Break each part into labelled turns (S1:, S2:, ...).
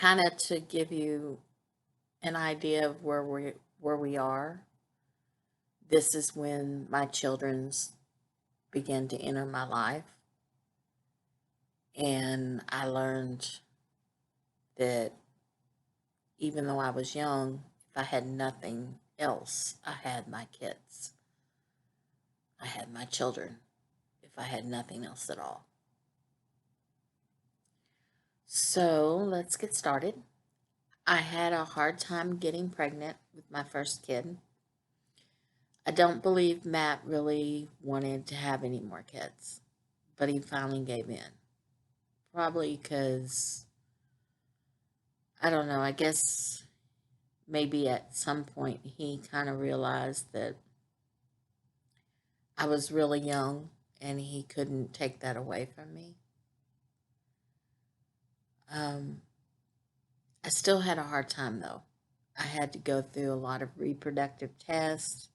S1: kind of to give you an idea of where we are. This is when my children's began to enter my life, and I learned that even though I was young, if I had nothing else, I had my kids. I had my children. If I had nothing else at all. So let's get started. I had a hard time getting pregnant with my first kid. I don't believe Matt really wanted to have any more kids, but he finally gave in. Probably because, I don't know, I guess maybe at some point he kind of realized that I was really young and he couldn't take that away from me. Um, I still had a hard time though. I had to go through a lot of reproductive tests.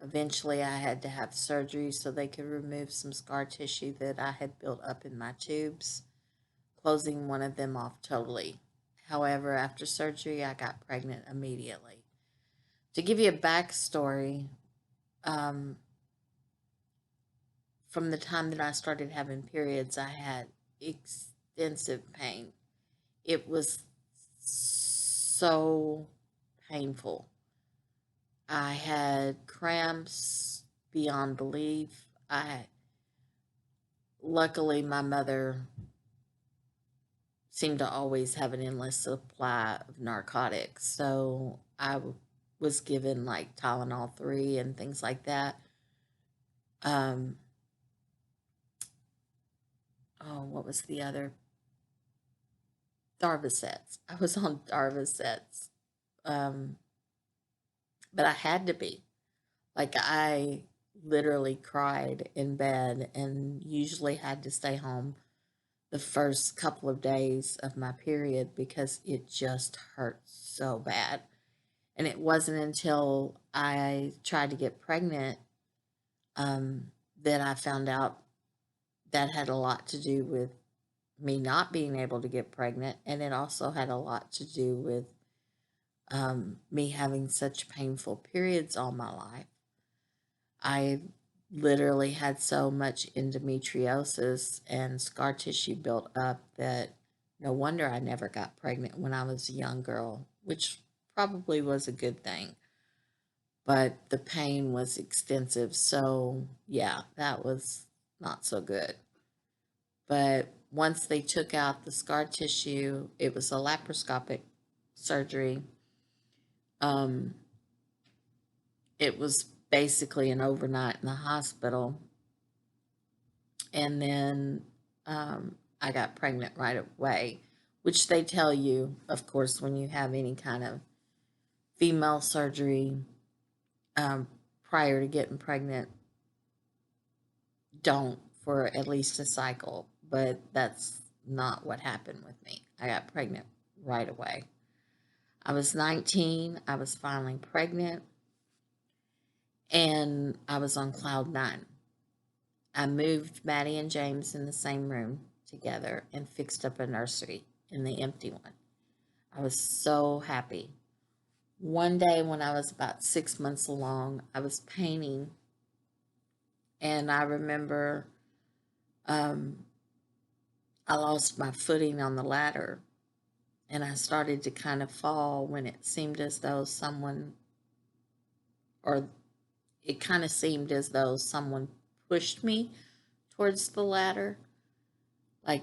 S1: Eventually, I had to have surgery so they could remove some scar tissue that I had built up in my tubes, closing one of them off totally. However, after surgery, I got pregnant immediately. To give you a backstory, um, from the time that I started having periods, I had extensive pain. It was so painful. I had cramps beyond belief. Luckily, my mother seemed to always have an endless supply of narcotics. So was given like Tylenol 3 and things like that. Um, oh, what was the other? Darvocets. I was on Darvocets. Um, but I had to be. Like, I literally cried in bed and usually had to stay home the first couple of days of my period because it just hurt so bad. And it wasn't until I tried to get pregnant that I found out that had a lot to do with me not being able to get pregnant. And it also had a lot to do with me having such painful periods all my life. I literally had so much endometriosis and scar tissue built up that no wonder I never got pregnant when I was a young girl, which probably was a good thing. But the pain was extensive. So, yeah, that was not so good. But once they took out the scar tissue, it was a laparoscopic surgery. Um, it was basically an overnight in the hospital. And then I got pregnant right away, which they tell you, of course, when you have any kind of female surgery um, prior to getting pregnant, don't for at least a cycle. But that's not what happened with me. I got pregnant right away. I was 19, I was finally pregnant, and I was on cloud nine. I moved Maddie and James in the same room together and fixed up a nursery in the empty one. I was so happy. One day when I was about 6 months along, I was painting, and I remember um, I lost my footing on the ladder, and I started to kind of fall when it seemed as though or it kind of seemed as though someone pushed me towards the ladder. Like,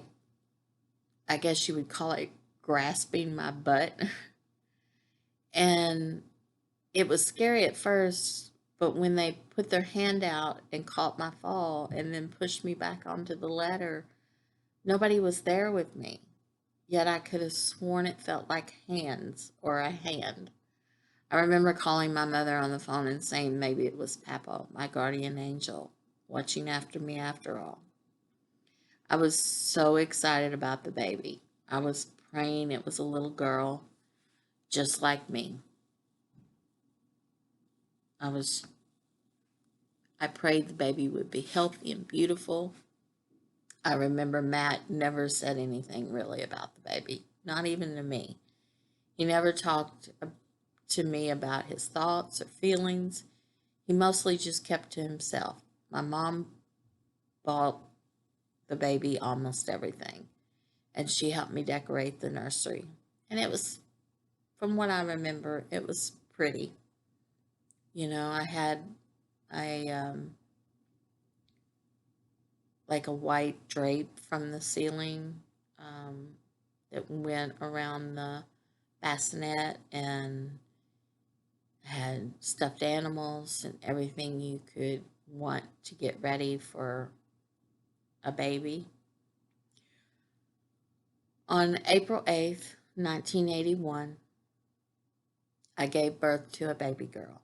S1: I guess you would call it grasping my butt. And it was scary at first, but when they put their hand out and caught my fall and then pushed me back onto the ladder, nobody was there with me. Yet I could have sworn it felt like hands or a hand. I remember calling my mother on the phone and saying maybe it was Papa, my guardian angel, watching after me after all. I was so excited about the baby. I was praying it was a little girl just like me. I was I prayed the baby would be healthy and beautiful. I remember Matt never said anything really about the baby, not even to me. He never talked to me about his thoughts or feelings. He mostly just kept to himself. My mom bought the baby almost everything, and she helped me decorate the nursery. And it was, from what I remember, it was pretty. I had a like a white drape from the ceiling um, that went around the bassinet and had stuffed animals and everything you could want to get ready for a baby. On April 8th, 1981, I gave birth to a baby girl,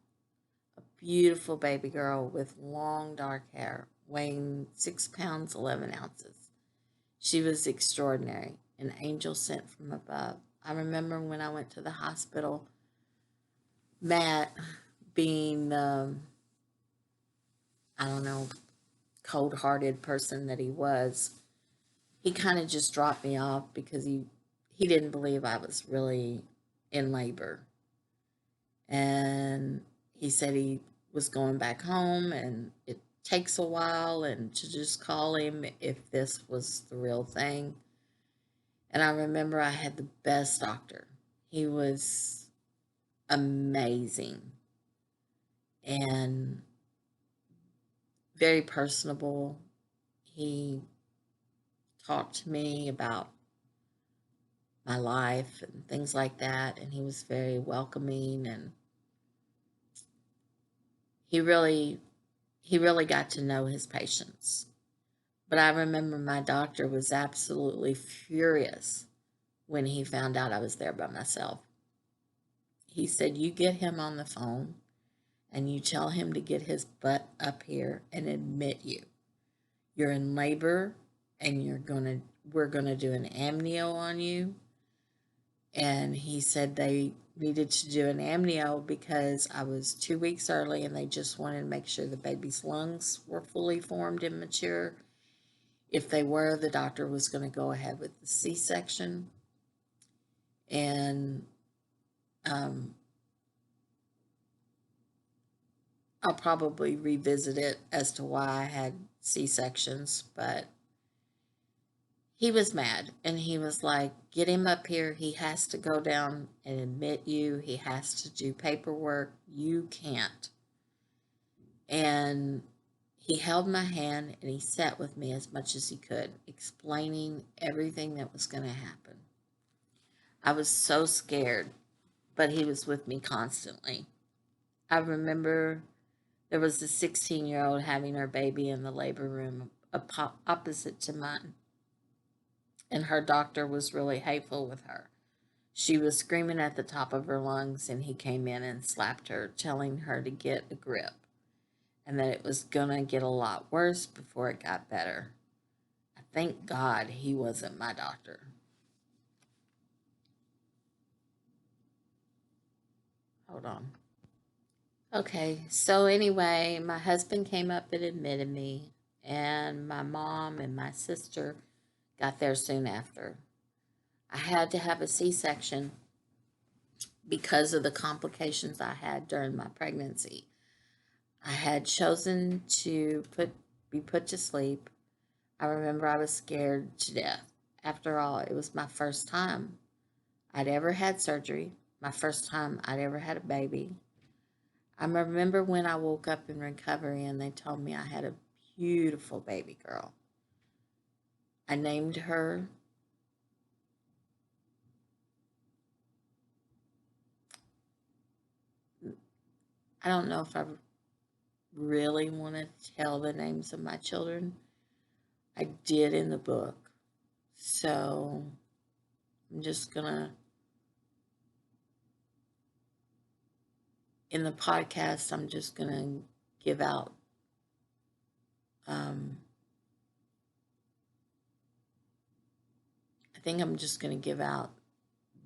S1: a beautiful baby girl with long dark hair, weighing 6 pounds 11 ounces. She was extraordinary, an angel sent from above. I remember when I went to the hospital, Matt, being the, I don't know, cold hearted person that he was, he kind of just dropped me off because he didn't believe I was really in labor. And he said he was going back home and it takes a while and to just call him if this was the real thing. And I remember I had the best doctor. He was amazing and very personable. He talked to me about my life and things like that, and he was very welcoming, and he really he really got to know his patients. But I remember my doctor was absolutely furious when he found out I was there by myself. He said, "You get him on the phone and you tell him to get his butt up here and admit you. You're in labor and we're gonna do an amnio on you." And he said they needed to do an amnio because I was 2 weeks early and they just wanted to make sure the baby's lungs were fully formed and mature. If they were, the doctor was going to go ahead with the C-section. And um, I'll probably revisit it as to why I had C-sections, but he was mad and he was like, "Get him up here. He has to go down and admit you. He has to do paperwork. You can't." And he held my hand and he sat with me as much as he could, explaining everything that was going to happen. I was so scared, but he was with me constantly. I remember there was a 16-year-old having her baby in the labor room opposite to mine, and her doctor was really hateful with her. She was screaming at the top of her lungs, and he came in and slapped her, telling her to get a grip and that it was going to get a lot worse before it got better. I thank God he wasn't my doctor. Hold on. Okay, so anyway, my husband came up and admitted me, and my mom and my sister got there soon after. I had to have a C section because of the complications I had during my pregnancy. I had chosen to be put to sleep. I remember I was scared to death. After all, it was my first time I'd ever had surgery, my first time I'd ever had a baby. I remember when I woke up in recovery and they told me I had a beautiful baby girl. I named her, I don't know if I really want to tell the names of my children. I did in the book. So I'm just going to, in the podcast, I'm just going to give out, um, I think I'm just going to give out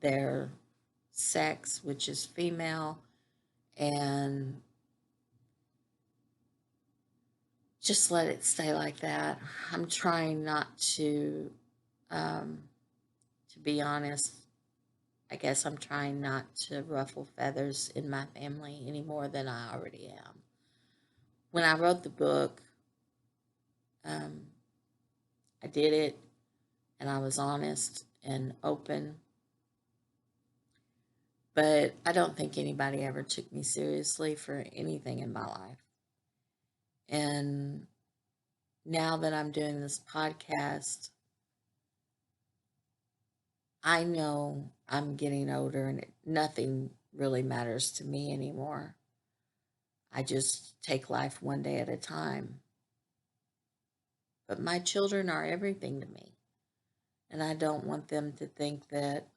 S1: their sex, which is female, and just let it stay like that. I'm trying not to be honest, I guess I'm trying not to ruffle feathers in my family any more than I already am. When I wrote the book, um, I did it and I was honest and open, but I don't think anybody ever took me seriously for anything in my life. And now that I'm doing this podcast, I know I'm getting older and nothing really matters to me anymore. I just take life one day at a time. But my children are everything to me. And I don't want them to think that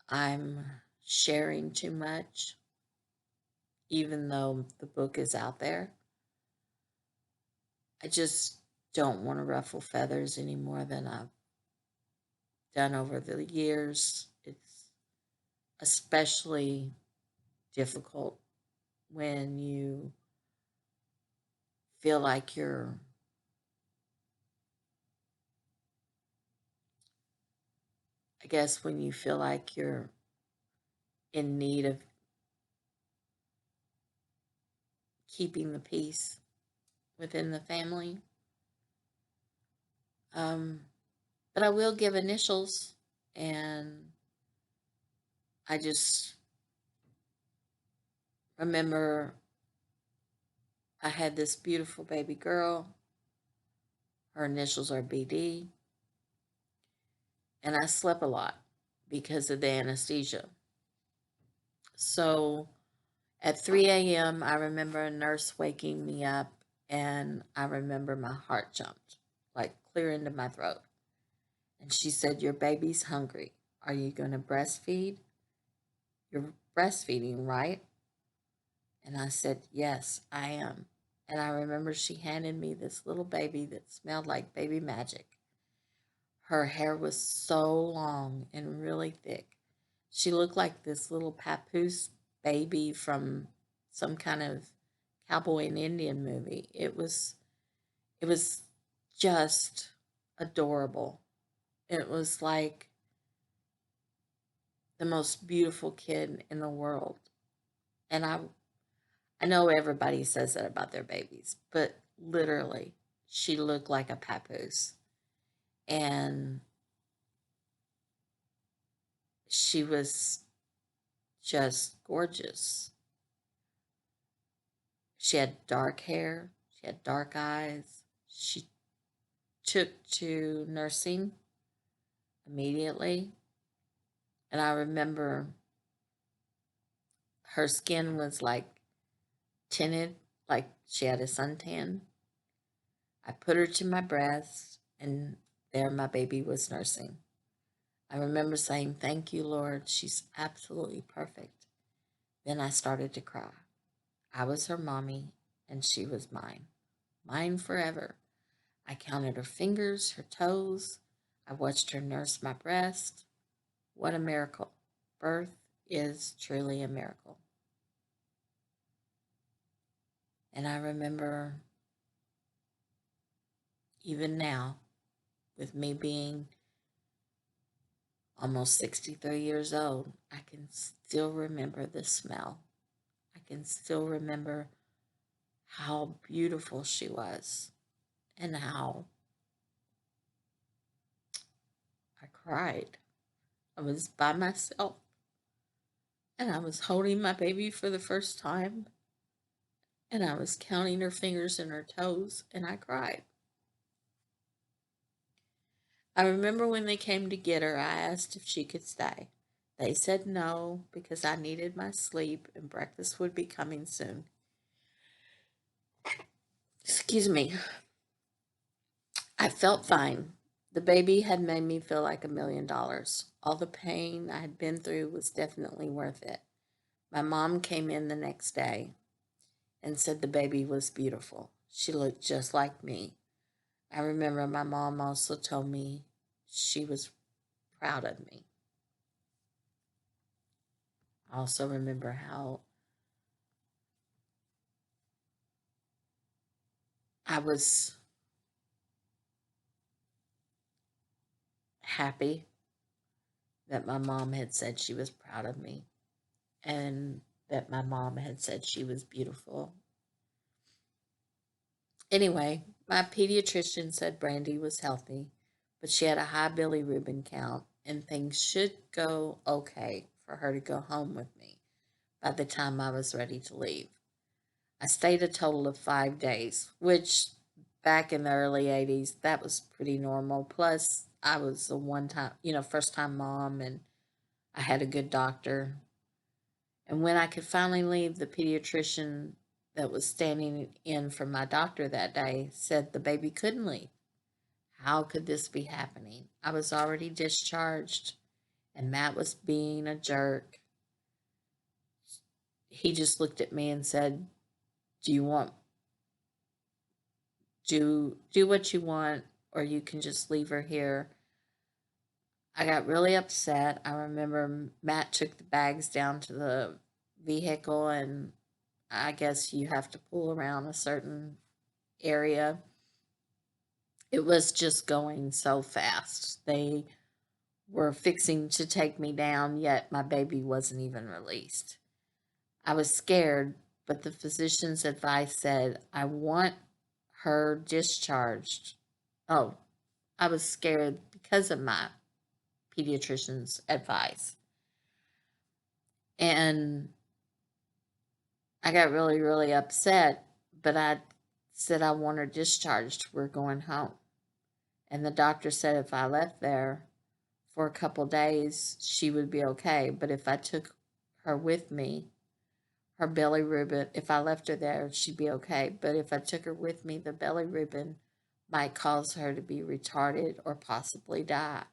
S1: I'm sharing too much, even though the book is out there. I just don't want to ruffle feathers any more than I've done over the years. It's especially difficult when you feel like I guess when you feel like you're in need of keeping the peace within the family. Um, but I will give initials, and I just remember I had this beautiful baby girl. Her initials are BD, and I slept a lot because of the anesthesia. So at 3 a.m., I remember a nurse waking me up, and I remember my heart jumped, like clear into my throat. And she said, "Your baby's hungry. Are you going to breastfeed? You're breastfeeding, right?" And I said, "Yes, I am." And I remember she handed me this little baby that smelled like baby magic. Her hair was so long and really thick. She looked like this little papoose baby from some kind of cowboy and Indian movie. It was just adorable. It was like the most beautiful kid in the world. And I know everybody says that about their babies, but literally, she looked like a papoose. And she was just gorgeous. She had dark hair, she had dark eyes. She took to nursing immediately. And I remember her skin was like tinted, like she had a suntan. I put her to my breast, and there my baby was nursing. I remember saying, "Thank you, Lord. She's absolutely perfect." Then I started to cry. I was her mommy, and she was mine. Mine forever. I counted her fingers, her toes. I watched her nurse my breast. What a miracle. Birth is truly a miracle. And I remember, even now, with me being almost 63 years old, I can still remember the smell. I can still remember how beautiful she was and how I cried. I was by myself and I was holding my baby for the first time and I was counting her fingers and her toes and I cried. I remember when they came to get her, I asked if she could stay. They said no because I needed my sleep and breakfast would be coming soon. Excuse me. I felt fine. The baby had made me feel like $1,000,000. All the pain I had been through was definitely worth it. My mom came in the next day and said the baby was beautiful. She looked just like me. I remember my mom also told me she was proud of me. I also remember how I was happy that my mom had said she was proud of me and that my mom had said she was beautiful. Anyway, my pediatrician said Brandy was healthy, but she had a high bilirubin count and things should go okay for her to go home with me by the time I was ready to leave. I stayed a total of 5 days, which back in the early 80s, that was pretty normal. Plus, I was a one time, first time mom and I had a good doctor. And when I could finally leave, the pediatrician that was standing in for my doctor that day said the baby couldn't leave. How could this be happening? I was already discharged and Matt was being a jerk. He just looked at me and said, "Do you want do what you want or you can just leave her here." I got really upset. I remember Matt took the bags down to the vehicle and I guess you have to pull around a certain area. It was just going so fast. They were fixing to take me down, yet my baby wasn't even released. I was scared, but the physician's advice said, "I want her discharged." Oh, I was scared because of my pediatrician's advice. And I got really, really upset, but I said, "I want her discharged. We're going home." And the doctor said if I left there for a couple days, she would be okay. But if I took her with me, her bilirubin, if I left her there, she'd be okay. But if I took her with me, the bilirubin might cause her to be retarded or possibly die.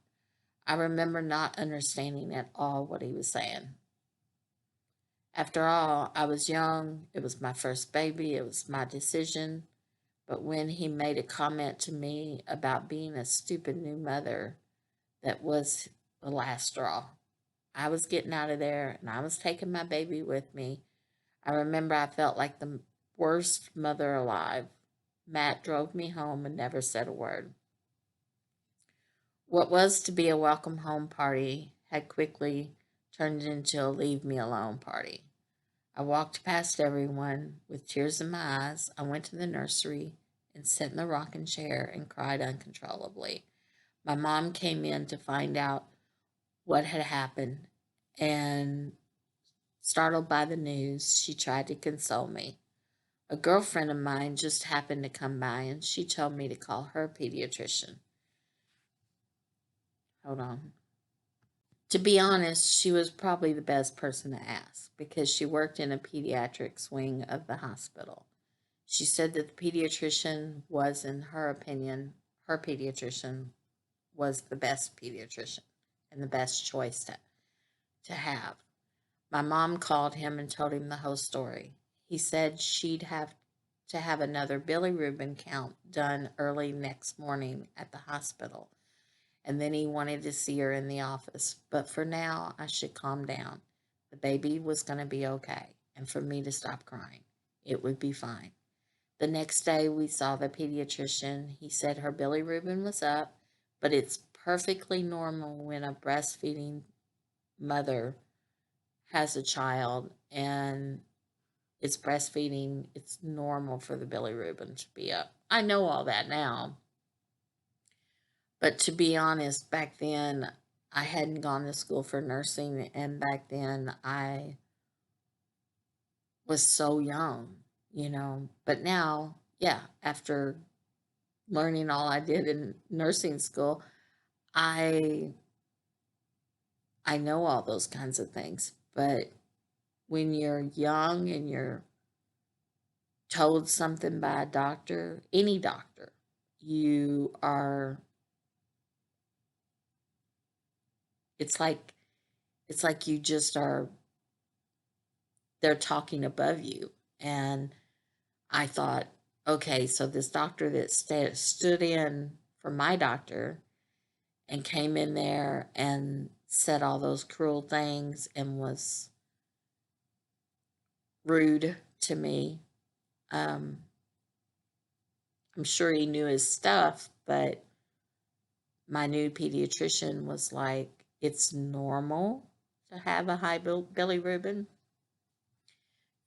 S1: I remember not understanding at all what he was saying. After all, I was young, it was my first baby, it was my decision. But when he made a comment to me about being a stupid new mother, that was the last straw. I was getting out of there and I was taking my baby with me. I remember I felt like the worst mother alive. Matt drove me home and never said a word. What was to be a welcome home party had quickly turned into a leave me alone party. I walked past everyone with tears in my eyes. I went to the nursery and sat in the rocking chair and cried uncontrollably. My mom came in to find out what had happened, and startled by the news, she tried to console me. A girlfriend of mine just happened to come by and she told me to call her pediatrician. Hold on. To be honest, she was probably the best person to ask because she worked in a pediatrics wing of the hospital. She said that the pediatrician was, in her opinion, her pediatrician was the best pediatrician and the best choice to have. My mom called him and told him the whole story. He said she'd have to have another bilirubin count done early next morning at the hospital, and then he wanted to see her in the office. But for now, I should calm down. The baby was going to be okay, and for me to stop crying. It would be fine. The next day, we saw the pediatrician. He said her bilirubin was up, but it's perfectly normal when a breastfeeding mother has a child and it's breastfeeding, it's normal for the bilirubin to be up. I know all that now. But to be honest, back then I hadn't gone to school for nursing, and back then I was so young. But now, yeah, after learning all I did in nursing school, I I know all those kinds of things. But when you're young and you're told something by a doctor, any doctor, you are it's like it's like you just are they're talking above you. And I thought, okay, so this doctor that stood in for my doctor and came in there and said all those cruel things and was rude to me. Um, I'm sure he knew his stuff, but my new pediatrician was like, it's normal to have a high bilirubin.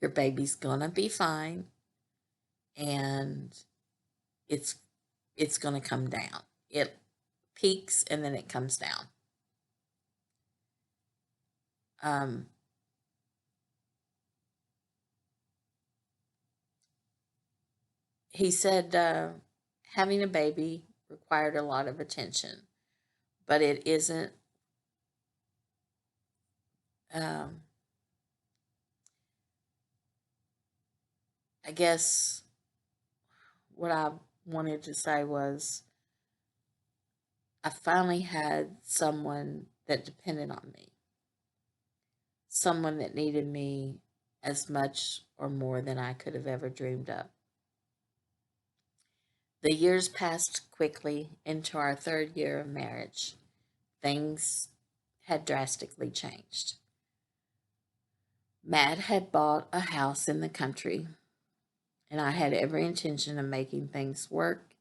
S1: Your baby's gonna be fine, and it's it's gonna come down. It peaks and then it comes down. Um, he said having a baby required a lot of attention, but it isn't. Um, I guess what I wanted to say was I finally had someone that depended on me, someone that needed me as much or more than I could have ever dreamed of. The years passed quickly into our third year of marriage. Things had drastically changed. Matt had bought a house in the country, and I had every intention of making things work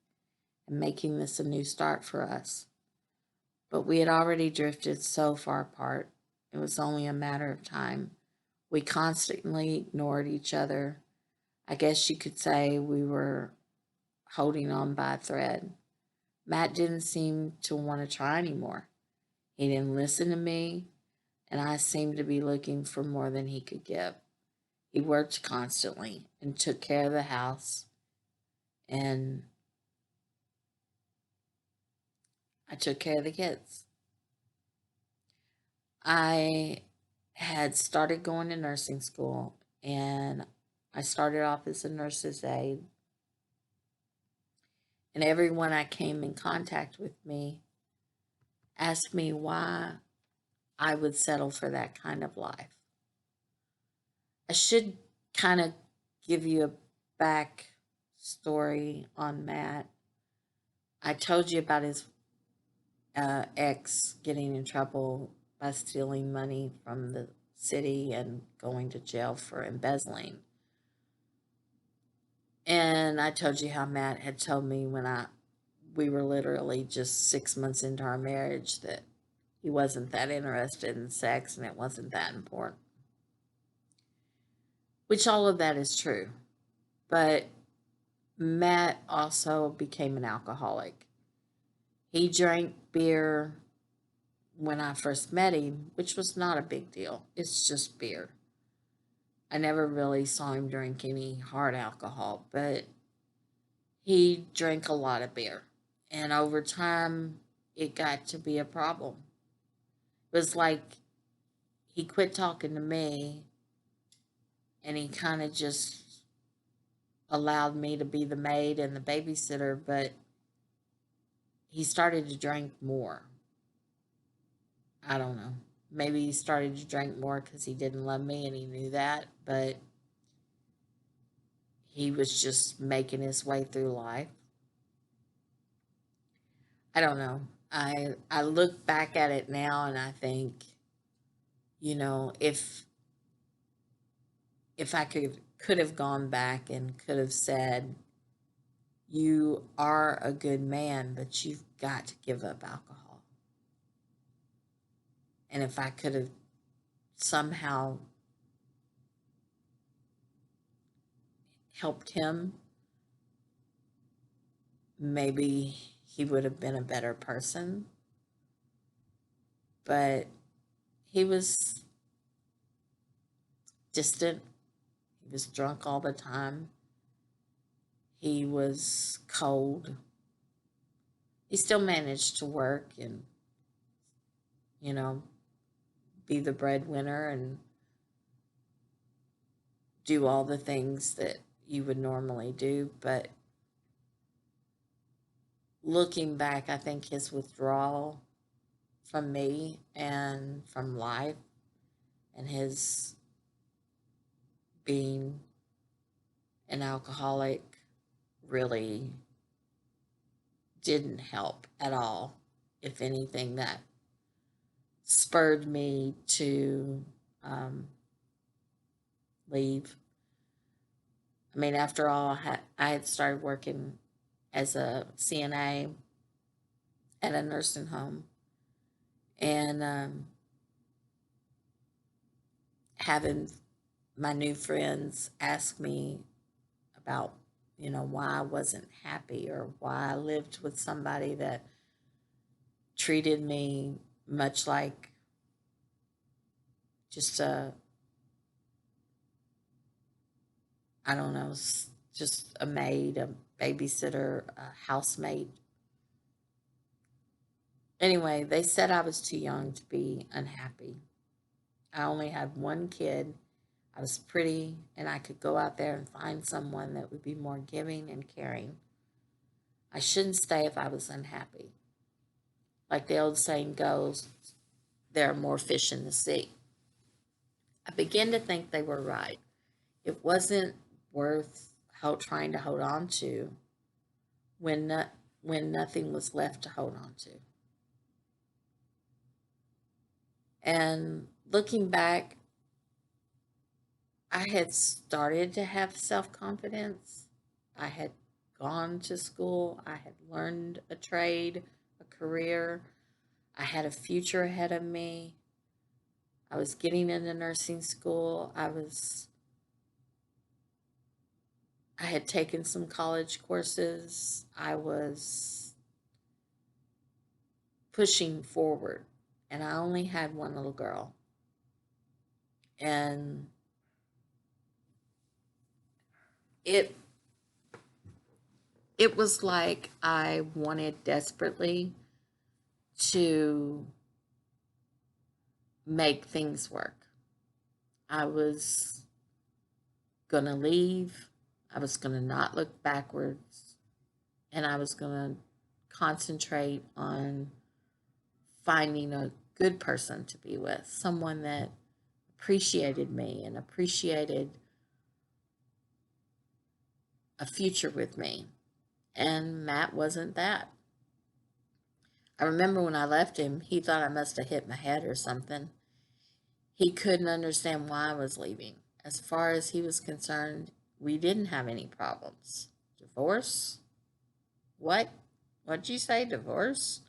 S1: and making this a new start for us. But we had already drifted so far apart, it was only a matter of time. We constantly ignored each other. I guess you could say we were holding on by a thread. Matt didn't seem to want to try anymore. He didn't listen to me, and I seemed to be looking for more than he could give. He worked constantly and took care of the house, and I took care of the kids. I had started going to nursing school, and I started off as a nurse's aide, and everyone I came in contact with me asked me why I would settle for that kind of life. I should kind of give you a back story on Matt. I told you about his ex getting in trouble by stealing money from the city and going to jail for embezzling. And I told you how Matt had told me when we were literally just 6 months into our marriage that he wasn't that interested in sex and it wasn't that important. Which all of that is true. But Matt also became an alcoholic. He drank beer when I first met him, which was not a big deal. It's just beer. I never really saw him drink any hard alcohol, but he drank a lot of beer. And over time, it got to be a problem. It was like he quit talking to me and he kind of just allowed me to be the maid and the babysitter, but he started to drink more. I don't know. Maybe he started to drink more because he didn't love me and he knew that, but he was just making his way through life. I don't know. I look back at it now and I think, if I could have gone back and could have said, you are a good man, but you've got to give up alcohol. And if I could have somehow helped him, maybe he would have been a better person. But he was distant. He was drunk all the time. He was cold. He still managed to work and, you know, be the breadwinner and do all the things that you would normally do. But looking back, I think his withdrawal from me and from life and his being an alcoholic really didn't help at all. If anything, that spurred me to um, leave. I mean, after all, I had started working as a CNA at a nursing home, and having my new friends ask me about, why I wasn't happy or why I lived with somebody that treated me much like just a, I don't know, just a maid, a babysitter, a housemate. Anyway, they said I was too young to be unhappy. I only had one kid. I was pretty, and I could go out there and find someone that would be more giving and caring. I shouldn't stay if I was unhappy. Like the old saying goes, there are more fish in the sea. I began to think they were right. It wasn't worth trying to hold on to when when nothing was left to hold on to. And looking back, I had started to have self confidence. I had gone to school. I had learned a trade, a career. I had a future ahead of me. I was getting into nursing school. I had taken some college courses. I was pushing forward, and I only had one little girl. And it it was like I wanted desperately to make things work. I was going to leave. I was going to not look backwards, and I was going to concentrate on finding a good person to be with, someone that appreciated me and appreciated a future with me. And Matt wasn't that. I remember when I left him, he thought I must have hit my head or something. He couldn't understand why I was leaving. As far as he was concerned, we didn't have any problems. Divorce? What? What'd you say? Divorce?